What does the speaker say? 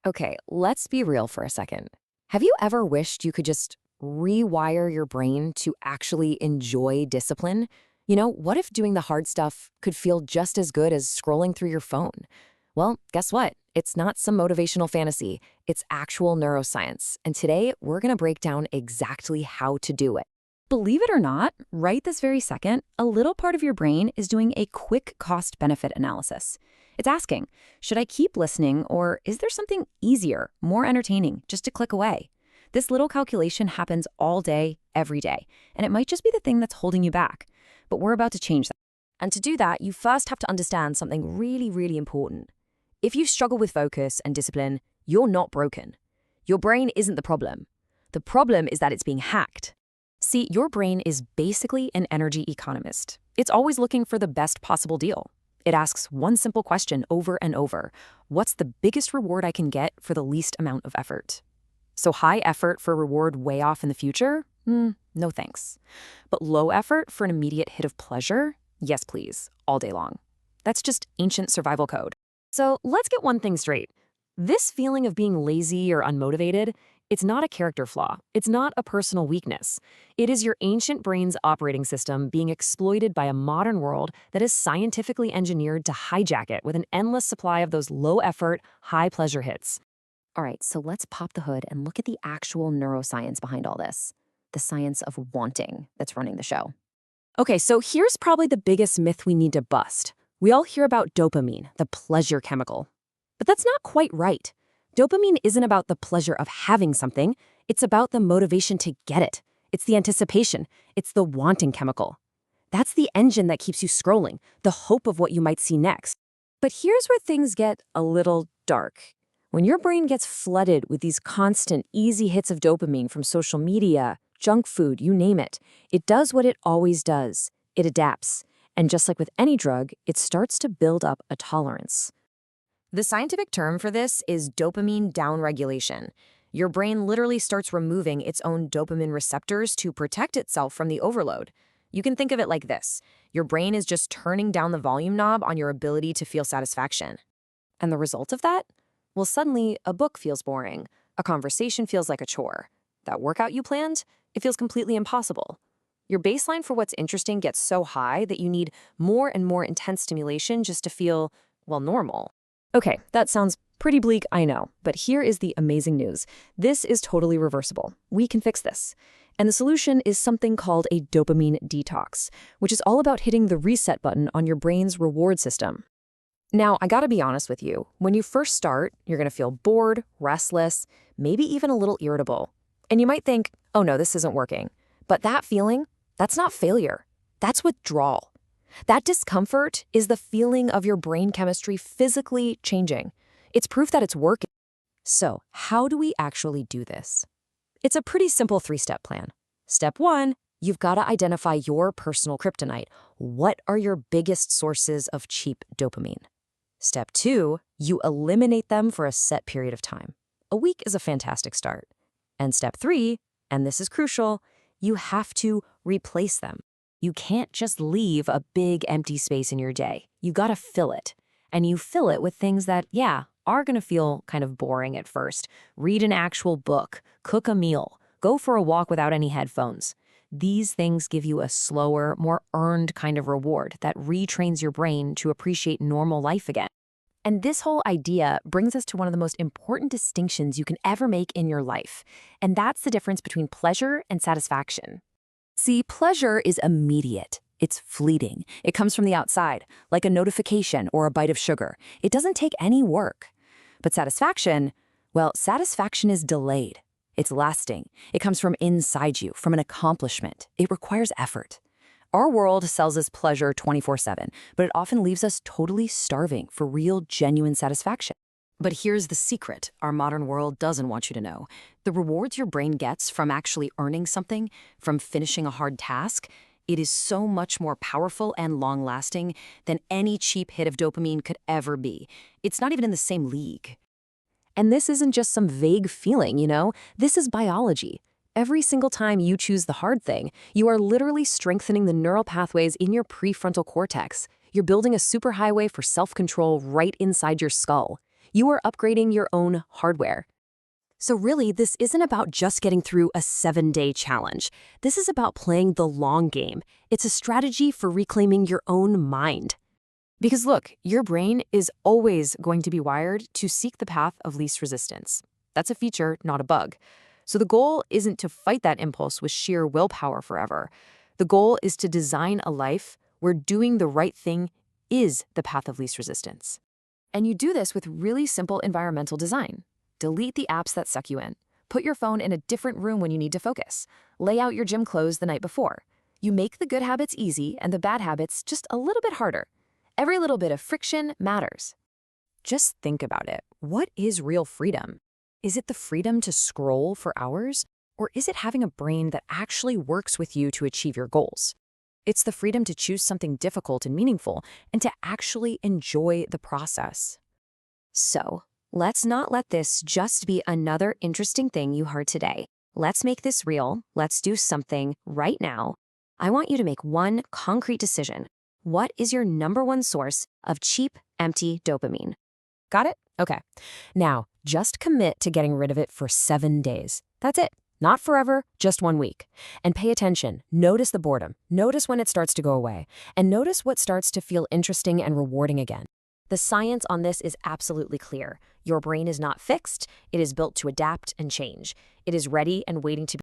Okay, let's be real for a second. Have you ever wished you could just rewire your brain to actually enjoy discipline? What if doing the hard stuff could feel just as good as scrolling through your phone? Well, guess what? It's not some motivational fantasy. It's actual neuroscience. And today, we're going to break down exactly how to do it. Believe it or not, right this very second, a little part of your brain is doing a quick cost-benefit analysis. It's asking, should I keep listening, or is there something easier, more entertaining, just to click away? This little calculation happens all day, every day, and it might just be the thing that's holding you back. But we're about to change that. And to do that, you first have to understand something really, really important. If you struggle with focus and discipline, you're not broken. Your brain isn't the problem. The problem is that it's being hacked. See, your brain is basically an energy economist. It's always looking for the best possible deal. It asks one simple question over and over. What's the biggest reward I can get for the least amount of effort? So high effort for reward way off in the future? No thanks. But low effort for an immediate hit of pleasure? Yes, please, all day long. That's just ancient survival code. So let's get one thing straight. This feeling of being lazy or unmotivated, it's not a character flaw. It's not a personal weakness. It is your ancient brain's operating system being exploited by a modern world that is scientifically engineered to hijack it with an endless supply of those low-effort, high-pleasure hits. All right, so let's pop the hood and look at the actual neuroscience behind all this. The science of wanting that's running the show. Okay, so here's probably the biggest myth we need to bust. We all hear about dopamine, the pleasure chemical. But that's not quite right. Dopamine isn't about the pleasure of having something. It's about the motivation to get it. It's the anticipation. It's the wanting chemical. That's the engine that keeps you scrolling, the hope of what you might see next. But here's where things get a little dark. When your brain gets flooded with these constant, easy hits of dopamine from social media, junk food, you name it, it does what it always does. It adapts. And just like with any drug, it starts to build up a tolerance. The scientific term for this is dopamine downregulation. Your brain literally starts removing its own dopamine receptors to protect itself from the overload. You can think of it like this. Your brain is just turning down the volume knob on your ability to feel satisfaction. And the result of that? Well, suddenly, a book feels boring. A conversation feels like a chore. That workout you planned? It feels completely impossible. Your baseline for what's interesting gets so high that you need more and more intense stimulation just to feel, well, normal. Okay, that sounds pretty bleak, I know, but here is the amazing news. This is totally reversible. We can fix this. And the solution is something called a dopamine detox, which is all about hitting the reset button on your brain's reward system. Now, I gotta be honest with you. When you first start, you're gonna feel bored, restless, maybe even a little irritable. And you might think, oh no, this isn't working. But that feeling, that's not failure. That's withdrawal. That discomfort is the feeling of your brain chemistry physically changing. It's proof that it's working. So, how do we actually do this? It's a pretty simple 3-step plan. Step 1, you've got to identify your personal kryptonite. What are your biggest sources of cheap dopamine? Step 2, you eliminate them for a set period of time. A week is a fantastic start. And step 3, and this is crucial, you have to replace them. You can't just leave a big empty space in your day. You gotta fill it. And you fill it with things that, are gonna feel kind of boring at first. Read an actual book, cook a meal, go for a walk without any headphones. These things give you a slower, more earned kind of reward that retrains your brain to appreciate normal life again. And this whole idea brings us to one of the most important distinctions you can ever make in your life. And that's the difference between pleasure and satisfaction. See, pleasure is immediate. It's fleeting. It comes from the outside, like a notification or a bite of sugar. It doesn't take any work. But satisfaction, well, satisfaction is delayed. It's lasting. It comes from inside you, from an accomplishment. It requires effort. Our world sells us pleasure 24/7, but it often leaves us totally starving for real, genuine satisfaction. But here's the secret our modern world doesn't want you to know. The rewards your brain gets from actually earning something, from finishing a hard task, it is so much more powerful and long-lasting than any cheap hit of dopamine could ever be. It's not even in the same league. And this isn't just some vague feeling, This is biology. Every single time you choose the hard thing, you are literally strengthening the neural pathways in your prefrontal cortex. You're building a superhighway for self-control right inside your skull. You are upgrading your own hardware. So really, this isn't about just getting through a 7-day challenge. This is about playing the long game. It's a strategy for reclaiming your own mind. Because look, your brain is always going to be wired to seek the path of least resistance. That's a feature, not a bug. So the goal isn't to fight that impulse with sheer willpower forever. The goal is to design a life where doing the right thing is the path of least resistance. And you do this with really simple environmental design. Delete the apps that suck you in. Put your phone in a different room when you need to focus. Lay out your gym clothes the night before. You make the good habits easy and the bad habits just a little bit harder. Every little bit of friction matters. Just think about it. What is real freedom? Is it the freedom to scroll for hours? Or is it having a brain that actually works with you to achieve your goals? It's the freedom to choose something difficult and meaningful and to actually enjoy the process. So, let's not let this just be another interesting thing you heard today. Let's make this real. Let's do something right now. I want you to make one concrete decision. What is your #1 source of cheap, empty dopamine? Got it? Okay. Now, just commit to getting rid of it for 7 days. That's it. Not forever, just 1 week. And pay attention. Notice the boredom. Notice when it starts to go away. And notice what starts to feel interesting and rewarding again. The science on this is absolutely clear. Your brain is not fixed. It is built to adapt and change. It is ready and waiting to be